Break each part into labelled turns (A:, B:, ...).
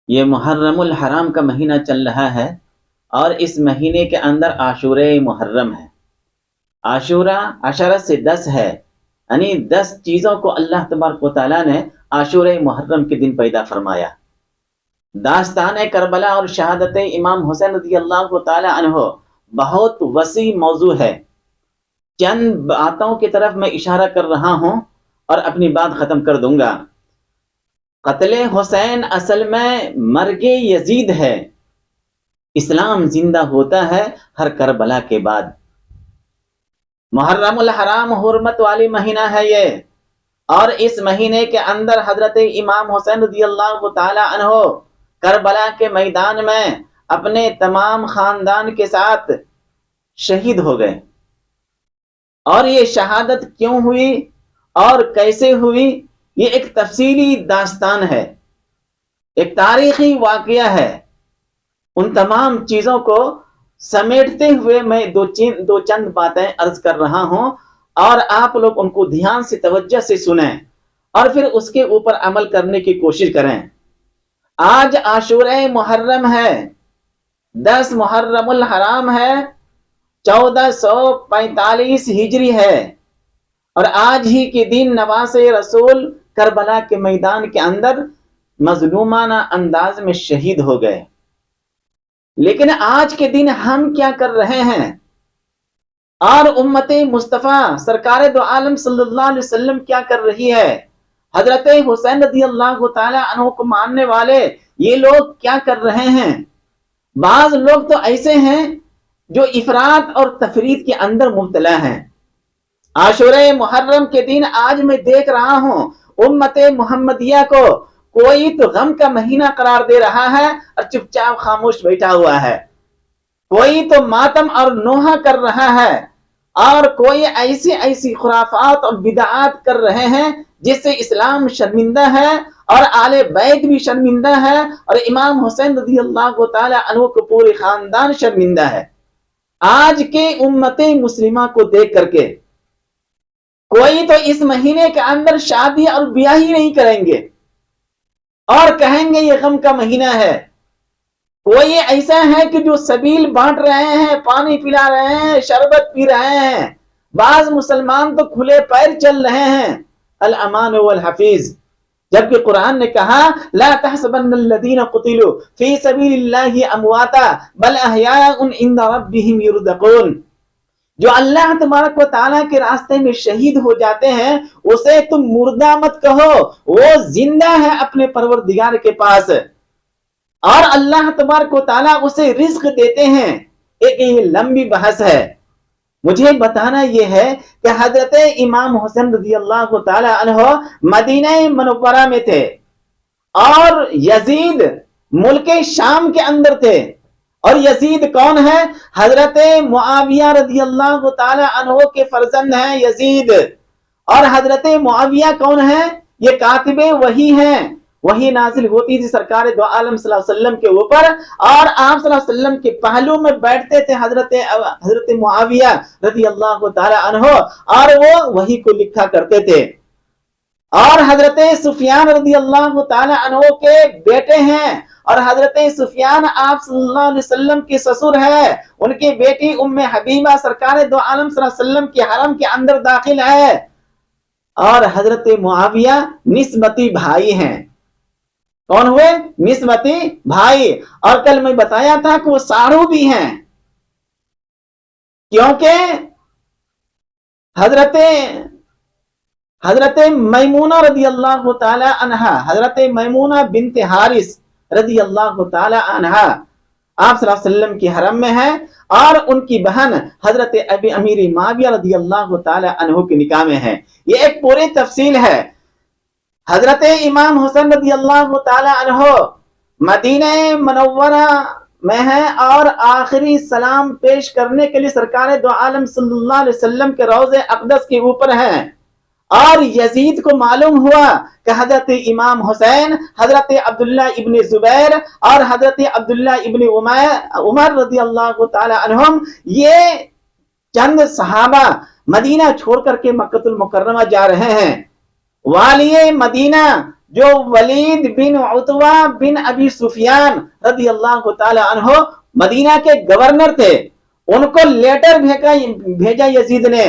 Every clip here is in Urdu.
A: یہ محرم الحرام کا مہینہ چل رہا ہے اور اس مہینے کے اندر عاشورہ محرم ہے۔ عاشورہ عشرہ سے 10 ہے، یعنی 10 چیزوں کو اللہ تبارک و تعالیٰ نے عاشورہ محرم کے دن پیدا فرمایا۔ داستان کربلا اور شہادت امام حسین رضی اللہ تعالیٰ عنہ بہت وسیع موضوع ہے۔ چند باتوں کی طرف میں اشارہ کر رہا ہوں اور اپنی بات ختم کر دوں گا۔ قتل حسین اصل میں مرگ یزید ہے۔ اسلام زندہ ہوتا ہے ہر کربلا کے بعد۔ محرم الحرام حرمت والی مہینہ ہے یہ، اور اس مہینے کے اندر حضرت امام حسین رضی اللہ تعالی عنہ کربلا کے میدان میں اپنے تمام خاندان کے ساتھ شہید ہو گئے۔ اور یہ شہادت کیوں ہوئی اور کیسے ہوئی، یہ ایک تفصیلی داستان ہے، ایک تاریخی واقعہ ہے۔ ان تمام چیزوں کو سمیٹتے ہوئے میں دو چند باتیں عرض کر رہا ہوں، اور آپ لوگ ان کو دھیان سے توجہ سے سنیں اور پھر اس کے اوپر عمل کرنے کی کوشش کریں۔ آج عاشورہ محرم ہے، 10 محرم الحرام ہے، 1445 ہجری ہے، اور آج ہی کے دن نواز رسول کربلا کے میدان کے اندر مظلومانہ انداز میں شہید ہو گئے۔ لیکن آج کے دن ہم کیا کر رہے ہیں، اور امت مصطفیٰ سرکار دو عالم صلی اللہ علیہ وسلم کیا کر رہی ہے، حضرت حسین رضی اللہ تعالی عنہ کو ماننے والے یہ لوگ کیا کر رہے ہیں؟ بعض لوگ تو ایسے ہیں جو افراط اور تفریط کے اندر مبتلا ہیں۔ عاشورہ محرم کے دن آج میں دیکھ رہا ہوں امت محمدیہ کو کوئی تو غم کا مہینہ قرار دے رہا ہے اور چپ چاپ خاموش بیٹھا ہوا ہے، کوئی تو ماتم اور نوحہ کر رہا ہے، اور کوئی ایسی خرافات اور بدعات کر رہے ہیں جس سے اسلام شرمندہ ہے اور آل بیت بھی شرمندہ ہے، اور امام حسین رضی اللہ تعالی عنہ کو پورے خاندان شرمندہ ہے۔ آج کے امت مسلمہ کو دیکھ کر کے کوئی تو اس مہینے کے اندر شادی اور بیاہ ہی نہیں کریں گے اور کہیں گے یہ غم کا مہینہ ہے۔ کوئی ایسا ہے کہ جو سبیل بانٹ رہے ہیں، پانی پلا رہے ہیں، شربت پی رہے ہیں۔ بعض مسلمان تو کھلے پیر چل رہے ہیں، الامان والحفیظ، جبکہ قرآن نے کہا لا تحسبن الذین قتلوا فی سبیل اللہ امواتا بل احیاء عند ربہم یرزقون۔ جو اللہ تبارک و تعالیٰ کے راستے میں شہید ہو جاتے ہیں اسے تم مردہ مت کہو، وہ زندہ ہے اپنے پروردگار کے پاس، اور اللہ تبارک و تعالیٰ اسے رزق دیتے ہیں۔ ایک یہ لمبی بحث ہے۔ مجھے بتانا یہ ہے کہ حضرت امام حسین رضی اللہ تعالی عنہ مدینہ منورہ میں تھے، اور یزید ملک شام کے اندر تھے۔ اور یزید کون ہے؟ حضرت معاویہ رضی اللہ تعالی عنہ کے فرزند ہیں یزید۔ اور حضرت معاویہ کون ہے؟ یہ کاتب وحی ہیں، وحی نازل ہوتی تھی سرکار دو عالم صلی اللہ علیہ وسلم کے اوپر، اور آپ صلی اللہ علیہ وسلم کے پہلو میں بیٹھتے تھے حضرت معاویہ رضی اللہ تعالی عنہ، اور وہ وحی کو لکھا کرتے تھے۔ اور حضرت سفیان رضی اللہ تعالی عنہ کے بیٹے ہیں، اور حضرت سفیان آپ صلی اللہ علیہ وسلم کے سسر ہے، ان کی بیٹی ام حبیبہ سرکار دو عالم صلی اللہ علیہ وسلم کے حرم کے اندر داخل ہے، اور حضرت معاویہ نسبتی بھائی ہیں۔ کون ہوئے؟ نسبتی بھائی۔ اور کل میں بتایا تھا کہ وہ ساڑو بھی ہیں، کیونکہ حضرت میمونہ رضی اللہ تعالی عنہ، حضرت میمونہ بنت حارث رضی اللہ تعالی عنہ آپ صلی اللہ علیہ وسلم کی حرم میں ہے، اور ان کی بہن حضرت امیر معاویہ رضی اللہ تعالی عنہ کے نکاح میں ہے۔ یہ ایک پوری تفصیل ہے۔ حضرت امام حسین رضی اللہ تعالی عنہ مدینہ منورہ میں ہے، اور آخری سلام پیش کرنے کے لیے سرکار دو عالم صلی اللہ علیہ وسلم کے روضہ اقدس کے اوپر ہیں۔ اور یزید کو معلوم ہوا کہ حضرت امام حسین، حضرت عبداللہ ابن زبیر اور حضرت عبداللہ ابن عمر رضی اللہ تعالی عنہم، یہ چند صحابہ مدینہ چھوڑ کر کے مکہ المکرمہ جا رہے ہیں۔ والی مدینہ جو ولید بن عتبہ بن ابی سفیان رضی اللہ تعالی عنہ مدینہ کے گورنر تھے، ان کو لیٹر بھیجا یزید نے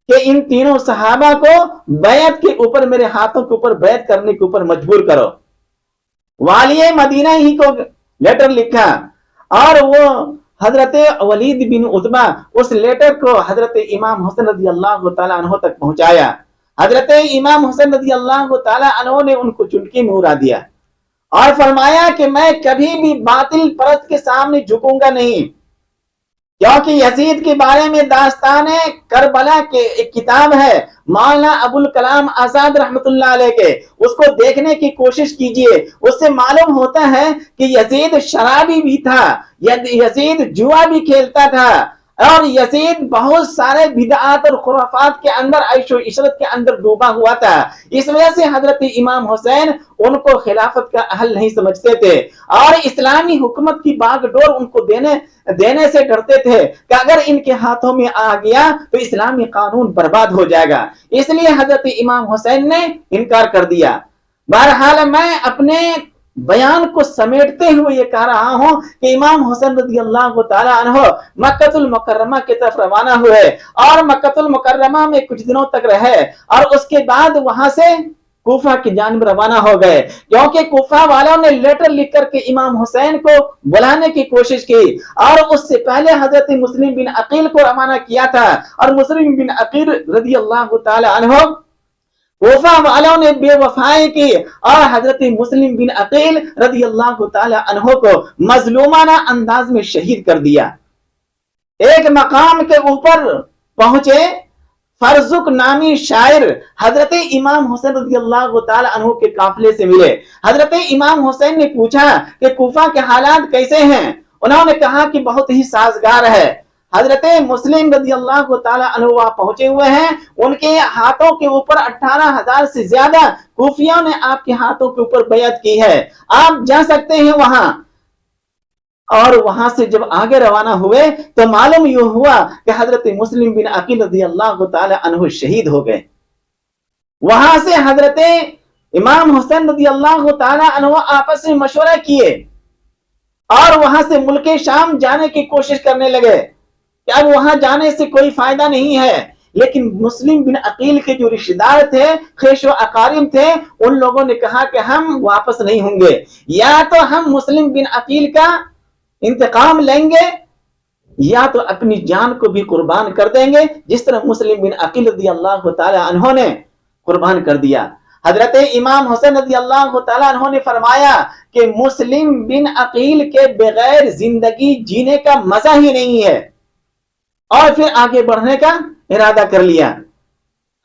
A: کہ ان تینوں صحابہ کو بیعت کے اوپر، میرے ہاتھوں کے اوپر بیعت کرنے کے اوپر مجبور کرو۔ والی مدینہ ہی کو لیٹر لکھا اور وہ حضرت ولید بن عتبہ اس لیٹر کو حضرت امام حسن رضی اللہ تعالی عنہ تک پہنچایا۔ حضرت امام حسن رضی اللہ تعالی عنہ نے ان کو چٹکی میں اڑا دیا اور فرمایا کہ میں کبھی بھی باطل پرست کے سامنے جھکوں گا نہیں، کیونکہ یزید کے بارے میں داستان کربلا کے ایک کتاب ہے مولانا ابوالکلام آزاد رحمت اللہ علیہ کے، اس کو دیکھنے کی کوشش کیجئے۔ اس سے معلوم ہوتا ہے کہ یزید شرابی بھی تھا، یزید جوا بھی کھیلتا تھا، اور یزید بہت سارے بدعات اور خرافات کے اندر، عیش و عشرت کے اندر ڈوبا ہوا تھا۔ اس وجہ سے حضرت امام حسین ان کو خلافت کا اہل نہیں سمجھتے تھے اور اسلامی حکومت کی باغ ڈور ان کو دینے سے ڈرتے تھے کہ اگر ان کے ہاتھوں میں آ گیا تو اسلامی قانون برباد ہو جائے گا، اس لیے حضرت امام حسین نے انکار کر دیا۔ بہرحال میں اپنے بیان کو سمیٹتے ہوئے یہ کہہ رہا ہوں کہ امام حسین رضی اللہ تعالی عنہ مکہ المکرمہ کی طرف روانہ ہوئے اور مکہ المکرمہ میں کچھ دنوں تک رہے اور اس کے بعد وہاں سے کوفہ کی جانب روانہ ہو گئے، کیونکہ کوفہ والوں نے لیٹر لکھ کر کے امام حسین کو بلانے کی کوشش کی اور اس سے پہلے حضرت مسلم بن عقیل کو روانہ کیا تھا، اور مسلم بن عقیل رضی اللہ تعالی عنہ کوفہ والوں نے بے وفائی کی اور حضرت مسلم بن عقیل رضی اللہ تعالی عنہ کو مظلومانہ انداز میں شہید کر دیا۔ ایک مقام کے اوپر پہنچے، فرزق نامی شاعر حضرت امام حسین رضی اللہ تعالی عنہ کے قافلے سے ملے۔ حضرت امام حسین نے پوچھا کہ کوفہ کے حالات کیسے ہیں؟ انہوں نے کہا کہ بہت ہی سازگار ہے۔ حضرت مسلم رضی اللہ تعالی عنہ وہاں پہنچے ہوئے ہیں، ان کے ہاتھوں کے اوپر 18,000 سے زیادہ کوفیوں نے آپ کے ہاتھوں کے اوپر بیعت کی ہے، آپ جا سکتے ہیں وہاں۔ اور وہاں سے جب آگے روانہ ہوئے تو معلوم یہ ہوا کہ حضرت مسلم بن عقیل رضی اللہ تعالی عنہ شہید ہو گئے۔ وہاں سے حضرت امام حسین رضی اللہ تعالی عنہ آپس میں مشورہ کیے اور وہاں سے ملک شام جانے کی کوشش کرنے لگے کہ اب وہاں جانے سے کوئی فائدہ نہیں ہے، لیکن مسلم بن عقیل کے جو رشتہ دار تھے، خیش و اقارب تھے، ان لوگوں نے کہا کہ ہم واپس نہیں ہوں گے، یا تو ہم مسلم بن عقیل کا انتقام لیں گے یا تو اپنی جان کو بھی قربان کر دیں گے، جس طرح مسلم بن عقیل رضی اللہ تعالی عنہ نے قربان کر دیا۔ حضرت امام حسین رضی اللہ تعالی عنہ نے فرمایا کہ مسلم بن عقیل کے بغیر زندگی جینے کا مزہ ہی نہیں ہے، اور پھر آگے بڑھنے کا ارادہ کر لیا۔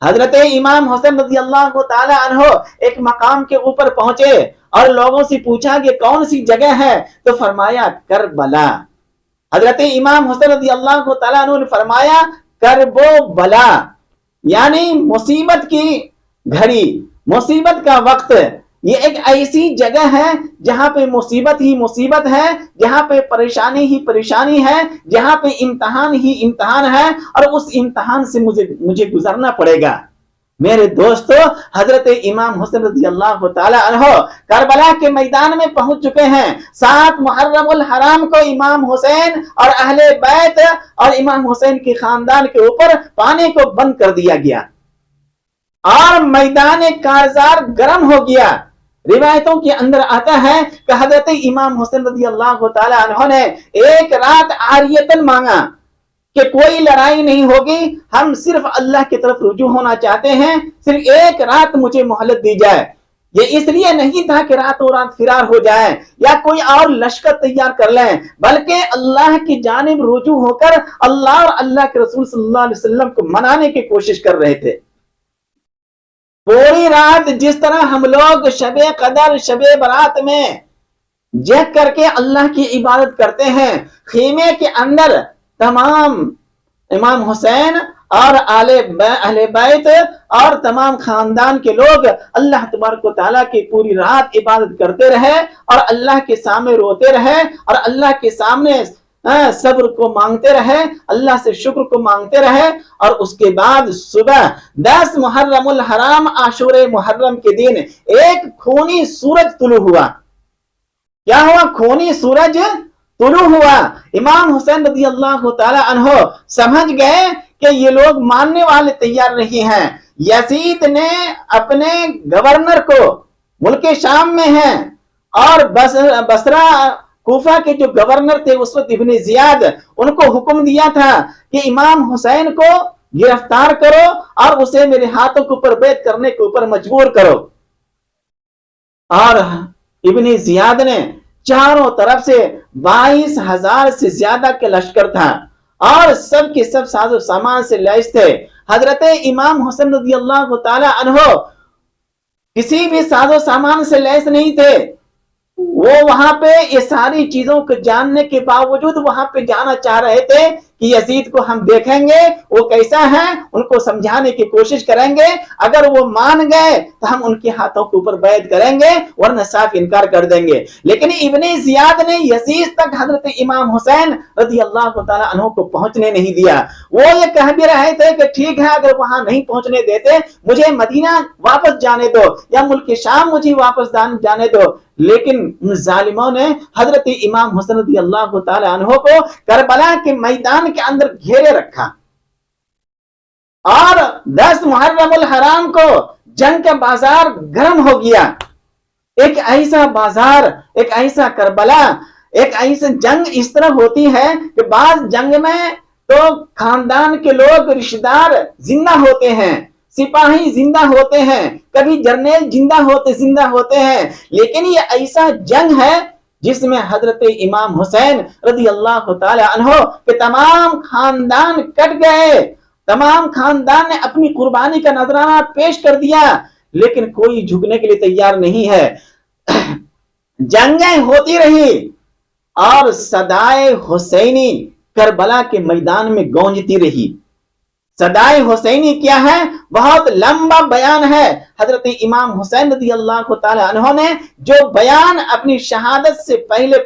A: حضرت امام حسین رضی اللہ تعالی عنہ ایک مقام کے اوپر پہنچے اور لوگوں سے پوچھا کہ کون سی جگہ ہے، تو فرمایا کربلا۔ حضرت امام حسین رضی اللہ تعالی عنہ نے فرمایا کرب و بلا، یعنی مصیبت کی گھڑی، مصیبت کا وقت۔ یہ ایک ایسی جگہ ہے جہاں پہ مصیبت ہی مصیبت ہے، جہاں پہ پریشانی ہی پریشانی ہے، جہاں پہ امتحان ہی امتحان ہے، اور اس امتحان سے مجھے گزرنا پڑے گا۔ میرے دوستو، حضرت امام حسین رضی اللہ تعالی عنہ کربلا کے میدان میں پہنچ چکے ہیں۔ 7 محرم الحرام کو امام حسین اور اہل بیت اور امام حسین کے خاندان کے اوپر پانی کو بند کر دیا گیا اور میدان کارزار گرم ہو گیا۔ روایتوں کے اندر آتا ہے کہ حضرت امام حسین رضی اللہ تعالی عنہ نے ایک رات عاریتن مانگا کہ کوئی لڑائی نہیں ہوگی، ہم صرف اللہ کی طرف رجوع ہونا چاہتے ہیں، صرف ایک رات مجھے مہلت دی جائے۔ یہ اس لیے نہیں تھا کہ راتوں رات فرار ہو جائیں یا کوئی اور لشکر تیار کر لیں، بلکہ اللہ کی جانب رجوع ہو کر اللہ اور اللہ کے رسول صلی اللہ علیہ وسلم کو منانے کی کوشش کر رہے تھے۔ پوری رات جس طرح ہم لوگ شب قدر، شب برات میں جگ کر کے اللہ کی عبادت کرتے ہیں، خیمے کے اندر تمام امام حسین اور اہل بیت اور تمام خاندان کے لوگ اللہ تبارک و تعالیٰ کی پوری رات عبادت کرتے رہے اور اللہ کے سامنے روتے رہے اور اللہ کے سامنے صبر کو مانگتے رہے، اللہ سے شکر کو مانگتے رہے، اور اس کے بعد صبح 10 محرم الحرام عاشورہ محرم کے دن ایک خونی سورج طلوع ہوا۔ کیا ہوا؟ خونی سورج طلوع ہوا۔ امام حسین رضی اللہ تعالی عنہ سمجھ گئے کہ یہ لوگ ماننے والے تیار نہیں ہیں۔ یزید نے اپنے گورنر کو، ملک شام میں ہیں، اور بصرہ کوفہ کے جو گورنر تھے اس وقت ابن زیاد، ان کو حکم دیا تھا کہ امام حسین کو گرفتار کرو اور اسے میرے ہاتھوں کے اوپر بیعت کرنے کے اوپر مجبور کرو۔ اور ابن زیاد نے چاروں طرف سے 22,000 سے زیادہ کے لشکر تھا، اور سب کے سب ساز و سامان سے لیس تھے۔ حضرت امام حسین رضی اللہ تعالی عنہ کسی بھی ساز و سامان سے لیس نہیں تھے۔ وہ وہاں پہ یہ ساری چیزوں کو جاننے کے باوجود وہاں پہ جانا چاہ رہے تھے کہ یزید کو ہم دیکھیں گے وہ کیسا ہے، ان کو سمجھانے کی کوشش کریں گے، اگر وہ مان گئے تو ہم ان کے ہاتھوں کے اوپر بیعت کریں گے، ورنہ صاف انکار کر دیں گے۔ لیکن ابن زیاد نے یزید تک حضرت امام حسین رضی اللہ تعالی عنہ کو پہنچنے نہیں دیا۔ وہ یہ کہہ بھی رہے تھے کہ ٹھیک ہے، اگر وہاں نہیں پہنچنے دیتے مجھے مدینہ واپس جانے دو، یا ملک شام مجھے واپس جانے دو۔ لیکن ان ظالموں نے حضرت امام حسین رضی اللہ تعالی عنہ کو کربلا کے میدان کے اندر گھیرے رکھا، اور 10 محرم الحرام کو جنگ کا بازار گرم ہو گیا۔ ایک ایسا بازار، ایک ایسا کربلا، ایک ایسا جنگ اس طرح ہوتی ہے کہ بعض جنگ میں تو خاندان کے لوگ، رشتہ دار زندہ ہوتے ہیں، سپاہی زندہ ہوتے ہیں، کبھی جرنیل زندہ ہوتے ہیں، لیکن یہ ایسا جنگ ہے جس میں حضرت امام حسین رضی اللہ تعالی عنہ کے تمام خاندان کٹ گئے، تمام خاندان نے اپنی قربانی کا نذرانہ پیش کر دیا، لیکن کوئی جھکنے کے لیے تیار نہیں ہے۔ جنگیں ہوتی رہی، اور صدائے حسینی کربلا کے میدان میں گونجتی رہی۔ صدائے حسینی کیا ہے؟ بہت لمبا بیان ہے۔ حضرت امام حسین رضی اللہ تعالی عنہ نے جو بیان اپنی شہادت سے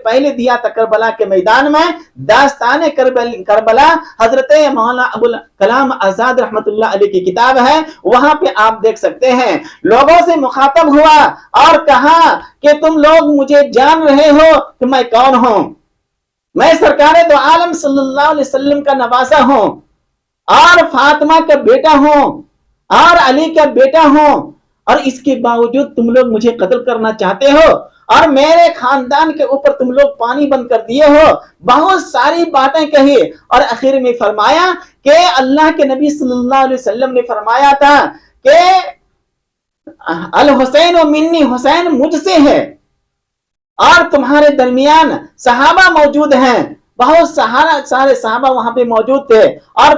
A: پہلے دیا تھا کربلا کے میدان میں، داستان کربلا، حضرت مولانا ابوالکلام آزاد رحمت اللہ علیہ کی کتاب ہے، وہاں پہ آپ دیکھ سکتے ہیں۔ لوگوں سے مخاطب ہوا اور کہا کہ تم لوگ مجھے جان رہے ہو کہ میں کون ہوں؟ میں سرکار دو عالم صلی اللہ علیہ وسلم کا نواسہ ہوں، اور فاطمہ کا بیٹا ہوں، اور علی کا بیٹا ہوں، اور اس کے باوجود تم لوگ مجھے قتل کرنا چاہتے ہو، اور میرے خاندان کے اوپر تم لوگ پانی بند کر دیے ہو۔ بہت ساری باتیں کہی، اور آخر میں فرمایا کہ اللہ کے نبی صلی اللہ علیہ وسلم نے فرمایا تھا کہ الحسین و منی، حسین مجھ سے ہے، اور تمہارے درمیان صحابہ موجود ہیں، بہت سارے صحابہ وہاں پہ موجود تھے، اور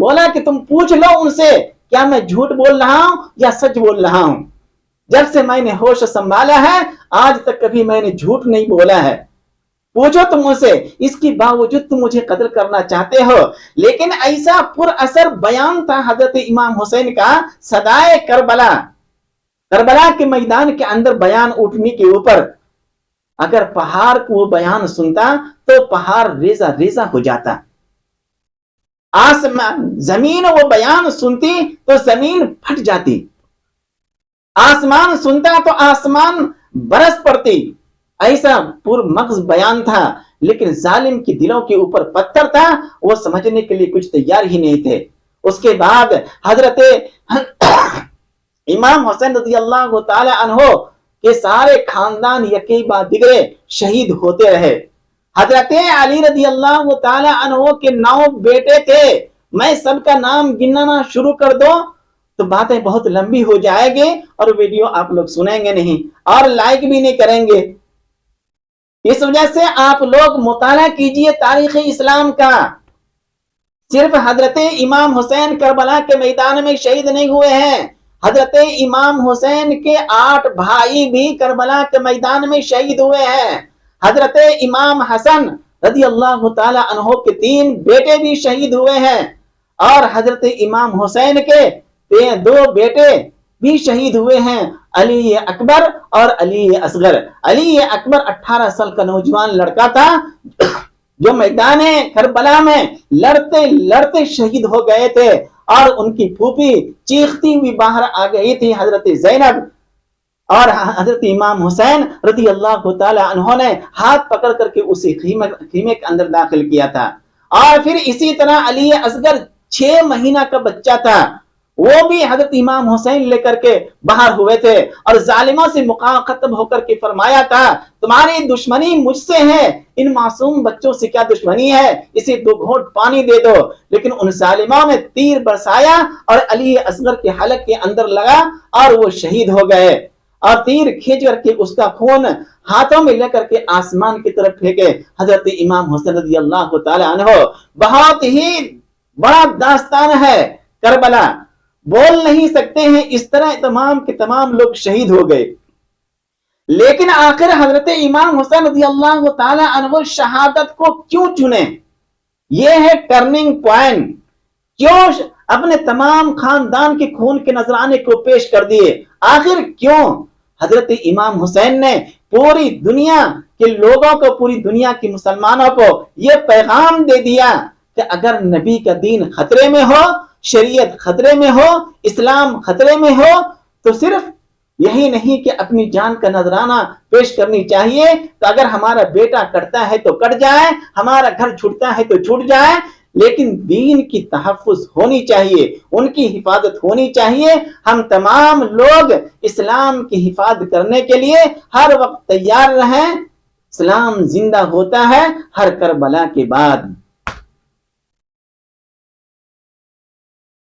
A: بولا کہ تم پوچھ لو ان سے کیا میں جھوٹ بول رہا ہوں یا سچ بول رہا ہوں۔ جب سے میں نے ہوش سنبھالا ہے آج تک کبھی میں نے جھوٹ نہیں بولا ہے، پوچھو تم ان سے، اس کے باوجود تم مجھے قتل کرنا چاہتے ہو۔ لیکن ایسا پر اثر بیان تھا حضرت امام حسین کا، صدائے کربلا کے میدان کے اندر بیان اٹھنے کے اوپر، اگر پہاڑ کو وہ بیان سنتا تو پہاڑ ریزہ ریزہ ہو جاتا، زمین وہ بیان سنتی تو زمین پھٹ جاتی، آسمان سنتا تو آسمان برس پڑتی۔ ایسا پر مغز بیان تھا، لیکن ظالم کی دلوں کے اوپر پتھر تھا، وہ سمجھنے کے لیے کچھ تیار ہی نہیں تھے۔ اس کے بعد حضرت امام حسین رضی اللہ تعالی عنہ کہ سارے خاندان یکی بعد دیگرے شہید ہوتے رہے۔ حضرت علی رضی اللہ تعالی عنہ کے 9 بیٹے تھے، میں سب کا نام گننا شروع کر دوں تو باتیں بہت لمبی ہو جائے گی، اور ویڈیو آپ لوگ سنیں گے نہیں اور لائک بھی نہیں کریں گے۔ اس وجہ سے آپ لوگ مطالعہ کیجئے تاریخ اسلام کا۔ صرف حضرت امام حسین کربلا کے میدان میں شہید نہیں ہوئے ہیں، حضرت امام حسین کے 8 بھائی بھی کربلا کے میدان میں شہید ہوئے ہیں۔ حضرت امام حسن رضی اللہ تعالی عنہ کے 3 بیٹے بھی شہید ہوئے ہیں، اور حضرت امام حسین کے 2 بیٹے بھی شہید ہوئے ہیں، علی اکبر اور علی اصغر۔ علی اکبر 18 سال کا نوجوان لڑکا تھا جو میدان کربلا میں لڑتے لڑتے شہید ہو گئے تھے، اور ان کی پھوپھی چیختی ہوئی باہر آ گئی تھی، حضرت زینب، اور حضرت امام حسین رضی اللہ تعالی عنہ نے ہاتھ پکڑ کر کے اسی خیمے کے اندر داخل کیا تھا۔ اور پھر اسی طرح علی اصغر 6 مہینہ کا بچہ تھا، وہ بھی حضرت امام حسین لے کر کے باہر ہوئے تھے، اور ظالموں سے مخاطب ہو کر کے فرمایا تھا تمہاری دشمنی مجھ سے ہے، ان معصوم بچوں سے کیا دشمنی ہے، اسے 2 گھونٹ پانی دے دو۔ لیکن ان ظالموں نے تیر برسایا اور علی اصغر کے حلق کے اندر لگا اور وہ شہید ہو گئے، اور تیر کھینچ کر کے اس کا خون ہاتھوں میں لے کر کے آسمان کی طرف پھینکے حضرت امام حسین رضی اللہ تعالی عنہ۔ بہت ہی بڑا داستان ہے کربلا، بول نہیں سکتے ہیں، اس طرح تمام کے تمام لوگ شہید ہو گئے۔ لیکن آخر حضرت امام حسین رضی اللہ تعالی عنہ شہادت کو کیوں چنے؟ یہ ہے ٹرننگ پوائنٹ۔ کیوں اپنے تمام خاندان کے خون کے نذرانے کو پیش کر دیے؟ آخر کیوں؟ حضرت امام حسین نے پوری دنیا کے لوگوں کو، پوری دنیا کے مسلمانوں کو یہ پیغام دے دیا کہ اگر نبی کا دین خطرے میں ہو، شریعت خطرے میں ہو، اسلام خطرے میں ہو، تو صرف یہی نہیں کہ اپنی جان کا نذرانہ پیش کرنی چاہیے کہ اگر ہمارا بیٹا کٹتا ہے تو کٹ جائے، ہمارا گھر چھوٹتا ہے تو چھوٹ جائے، لیکن دین کی تحفظ ہونی چاہیے، ان کی حفاظت ہونی چاہیے۔ ہم تمام لوگ اسلام کی حفاظت کرنے کے لیے ہر وقت تیار رہیں۔ اسلام زندہ ہوتا ہے ہر کربلا کے بعد۔